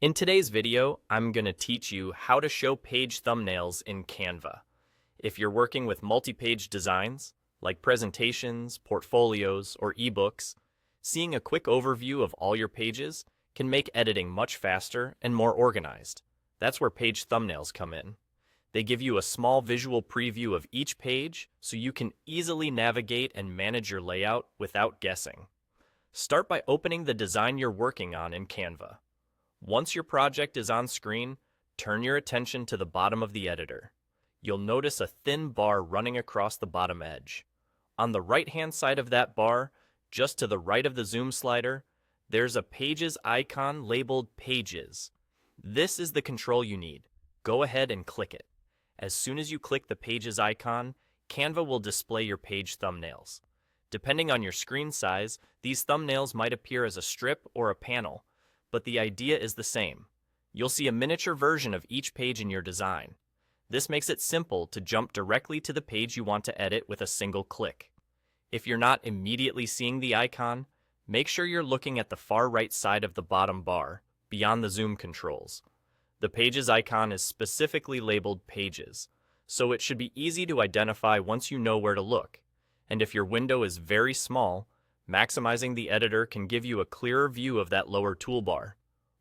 In today's video, I'm going to teach you how to show page thumbnails in Canva. If you're working with multi-page designs, like presentations, portfolios, or ebooks, seeing a quick overview of all your pages can make editing much faster and more organized. That's where page thumbnails come in. They give you a small visual preview of each page so you can easily navigate and manage your layout without guessing. Start by opening the design you're working on in Canva. Once your project is on screen, turn your attention to the bottom of the editor. You'll notice a thin bar running across the bottom edge. On the right-hand side of that bar, just to the right of the zoom slider, there's a Pages icon labeled Pages. This is the control you need. Go ahead and click it. As soon as you click the Pages icon, Canva will display your page thumbnails. Depending on your screen size, these thumbnails might appear as a strip or a panel, but the idea is the same. You'll see a miniature version of each page in your design. This makes it simple to jump directly to the page you want to edit with a single click. If you're not immediately seeing the icon, make sure you're looking at the far right side of the bottom bar, beyond the zoom controls. The Pages icon is specifically labeled Pages, so it should be easy to identify once you know where to look. And if your window is very small, maximizing the editor can give you a clearer view of that lower toolbar.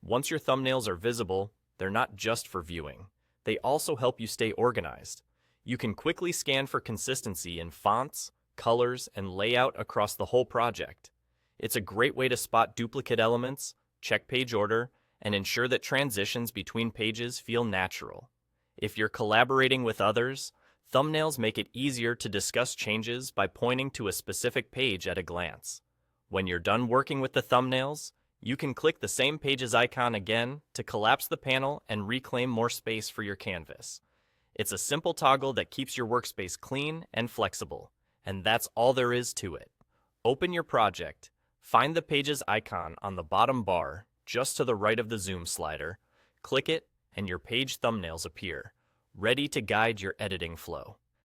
Once your thumbnails are visible, they're not just for viewing. They also help you stay organized. You can quickly scan for consistency in fonts, colors, and layout across the whole project. It's a great way to spot duplicate elements, check page order, and ensure that transitions between pages feel natural. If you're collaborating with others, thumbnails make it easier to discuss changes by pointing to a specific page at a glance. When you're done working with the thumbnails, you can click the same Pages icon again to collapse the panel and reclaim more space for your canvas. It's a simple toggle that keeps your workspace clean and flexible, and that's all there is to it. Open your project, find the Pages icon on the bottom bar just to the right of the zoom slider, click it, and your page thumbnails appear, ready to guide your editing flow.